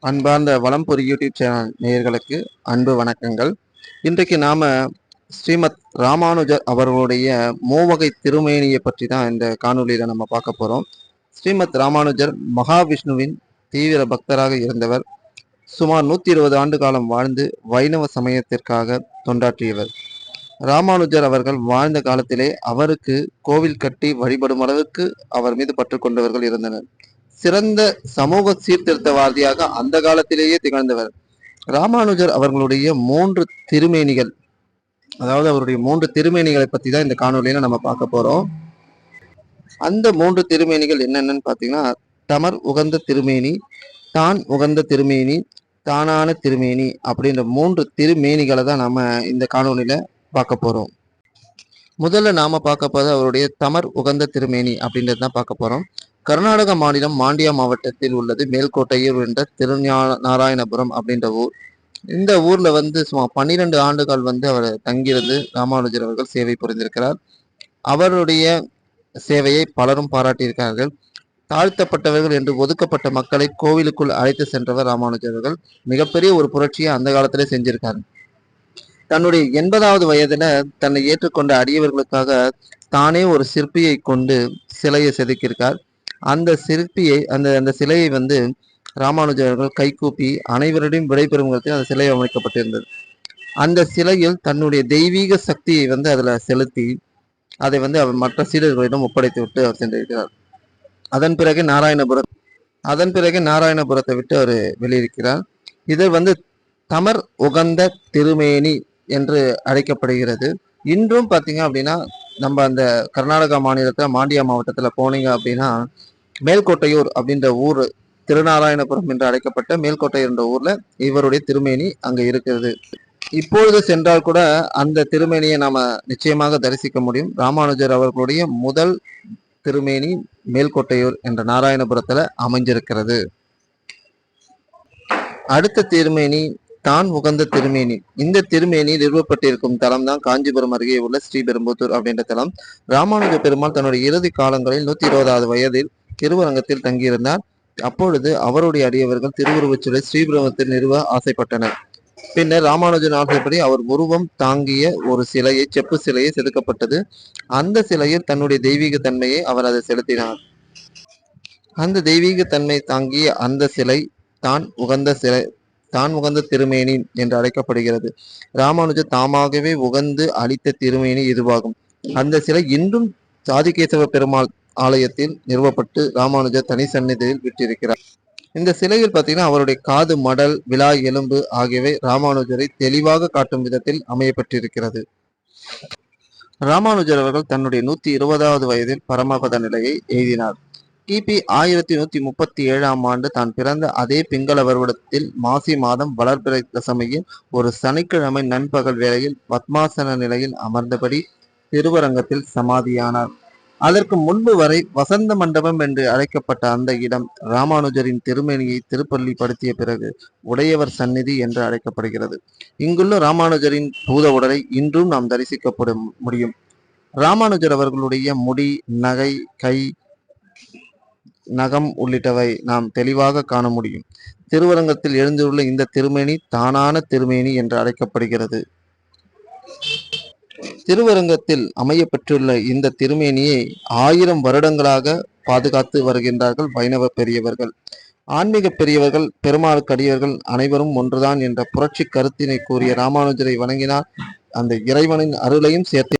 அன்பார்ந்த வளம்பொரி YouTube channel நேயர்களுக்கு அன்பு வணக்கங்கள். இன்றைக்கு நாம ஸ்ரீமத் ராமானுஜர் அவர்களுடைய மூவகை திருமேனியை பற்றி தான் இந்த காணொலியில நம்ம பார்க்க போறோம். ஸ்ரீமத் ராமானுஜர் மகாவிஷ்ணுவின் தீவிர பக்தராக இருந்தவர். சுமார் 120 ஆண்டு காலம் வாழ்ந்து வைணவ சமயத்திற்காக தொண்டாற்றியவர். ராமானுஜர் அவர்கள் வாழ்ந்த காலத்திலே அவருக்கு கோவில் கட்டி வழிபடும் அளவுக்கு அவர் மீது பற்று கொண்டவர்கள் இருந்தனர். சிறந்த சமூக சீர்திருத்தவாதியாக அந்த காலத்திலேயே திகழ்ந்தவர். ராமானுஜர் அவர்களுடைய 3 திருமேனிகள், அதாவது அவருடைய 3 திருமேனிகளை பத்தி தான் இந்த காணொலியில நம்ம பார்க்க போறோம். அந்த 3 திருமேனிகள் என்னென்னு பார்த்தீங்கன்னா, தமர் உகந்த திருமேனி, தான் உகந்த திருமேனி, தானான திருமேனி அப்படின்ற 3 திருமேனிகளை தான் நம்ம இந்த காணொலியில பார்க்க போறோம். முதல்ல நாம பார்க்க போது அவருடைய தமர் உகந்த திருமேனி அப்படின்றது தான் பார்க்க போறோம். கர்நாடக மாநிலம் மாண்டியா மாவட்டத்தில் உள்ளது மேல்கோட்டையூர் என்ற திருநாராயணபுரம் அப்படின்ற ஊர். இந்த ஊர்ல சுமார் 12 ஆண்டுகள் அவர் தங்கியிருந்து ராமானுஜர் அவர்கள் சேவை புரிந்திருக்கிறார். அவருடைய சேவையை பலரும் பாராட்டியிருக்கிறார்கள். தாழ்த்தப்பட்டவர்கள் என்று ஒதுக்கப்பட்ட மக்களை கோவிலுக்குள் அழைத்து சென்றவர் ராமானுஜர் அவர்கள். மிகப்பெரிய ஒரு புரட்சியை அந்த காலத்திலே செஞ்சிருக்காரு. தன்னுடைய 80வது வயதுல தன்னை ஏற்றுக்கொண்ட அடியவர்களுக்காக தானே ஒரு சிற்பியை கொண்டு சிலையை செதுக்கியிருக்கார். அந்த சிற்பியை அந்த சிலையை ராமானுஜர்கள் கைகூப்பி அனைவருடையும் விடைபெறும் விதத்தில் அந்த சிலை அமைக்கப்பட்டிருந்தது. அந்த சிலையில் தன்னுடைய தெய்வீக சக்தியை அதுல செலுத்தி அதை அவர் மற்ற சீடர்களிடம் ஒப்படைத்து விட்டு அவர் சென்றிருக்கிறார். அதன் பிறகு நாராயணபுரத்தை விட்டு அவர் வெளியிருக்கிறார். இது தமர் உகந்த திருமேனி என்று அழைக்கப்படுகிறது. இன்றும் பார்த்தீங்க அப்படின்னா நம்ம அந்த கர்நாடகா மாநிலத்தில் மாண்டியா மாவட்டத்தில் போனீங்க அப்படின்னா மேல்கோட்டையூர் அப்படின்ற ஊர், திருநாராயணபுரம் என்று அழைக்கப்பட்ட மேல்கோட்டையூர் என்ற ஊர்ல இவருடைய திருமேனி அங்க இருக்கிறது. இப்பொழுது சென்றால் கூட அந்த திருமேனியை நாம நிச்சயமாக தரிசிக்க முடியும். ராமானுஜர் அவர்களுடைய முதல் திருமேனி மேல்கோட்டையூர் என்ற நாராயணபுரத்துல அமைஞ்சிருக்கிறது. அடுத்த திருமேனி தான் உகந்த திருமேனி. இந்த திருமேனி நிறுவப்பட்டிருக்கும் தலம் தான் காஞ்சிபுரம் அருகே உள்ள ஸ்ரீபெரும்புத்தூர் அப்படின்ற தலம். ராமானுஜ பெருமாள் தன்னுடைய இறுதி காலங்களில் 120வது வயதில் திருவரங்கத்தில் தங்கியிருந்தார். அப்பொழுது அவருடைய அடியவர்கள் திருவுருவச்சிலை ஸ்ரீபெரும்புத்தூர் நிறுவ ஆசைப்பட்டனர். பின்னர் ராமானுஜன் ஆசைப்படி அவர் உருவம் தாங்கிய ஒரு சிலையை, செப்பு சிலையை செதுக்கப்பட்டது. அந்த சிலையில் தன்னுடைய தெய்வீக தன்மையை அவர் அதை செலுத்தினார். அந்த தெய்வீக தன்மை தாங்கிய அந்த சிலை தான் உகந்த திருமேனி என்று அழைக்கப்படுகிறது. ராமானுஜர் தாமாகவே உகந்து அளித்த திருமேனி இதுவாகும். அந்த சிலை இன்றும் சாதிகேசவ பெருமாள் ஆலயத்தில் நிறுவப்பட்டு ராமானுஜர் தனி சந்நிதியில் விட்டிருக்கிறார். இந்த சிலையில் பார்த்தீங்கன்னா அவருடைய காது மடல், விலா எலும்பு ஆகியவை ராமானுஜரை தெளிவாக காட்டும் விதத்தில் அமையப்பட்டிருக்கிறது. ராமானுஜர் அவர்கள் தன்னுடைய 120வது வயதில் பரமபத நிலையை எய்தினார். கிபி 1137ஆம் ஆண்டு தான் பிறந்த அதே பிங்கள வருடத்தில் மாசி மாதம் வளர்பிறை தசமியில் ஒரு சனிக்கிழமை நண்பகல் வேளையில் பத்மாசன நிலையில் அமர்ந்தபடி திருவரங்கத்தில் சமாதியானார். அதற்கு முன்பு வரை வசந்த மண்டபம் என்று அழைக்கப்பட்ட அந்த இடம் ராமானுஜரின் திருமேனியை திருப்பள்ளி படுத்திய பிறகு உடையவர் சந்நிதி என்று அழைக்கப்படுகிறது. இங்குள்ள ராமானுஜரின் பூத உடலை இன்றும் நாம் தரிசிக்கப்பட முடியும். ராமானுஜர் அவர்களுடைய முடி, நகை, கை, நகம் உள்ளிட்டவை நாம் தெளிவாக காண முடியும். திருவரங்கத்தில் எழுந்துள்ள இந்த திருமேனி தானான திருமேனி என்று அழைக்கப்படுகிறது. திருவரங்கத்தில் அமையப்பெற்றுள்ள இந்த திருமேனியை 1000 வருடங்களாக பாதுகாத்து வருகின்றார்கள் வைணவ பெரியவர்கள். ஆன்மீக பெரியவர்கள், பெருமாளுக்கடியவர்கள் அனைவரும் ஒன்றுதான் என்ற புரட்சி கருத்தினை கூறிய ராமானுஜரை வணங்கினால் அந்த இறைவனின் அருளையும் சேர்த்து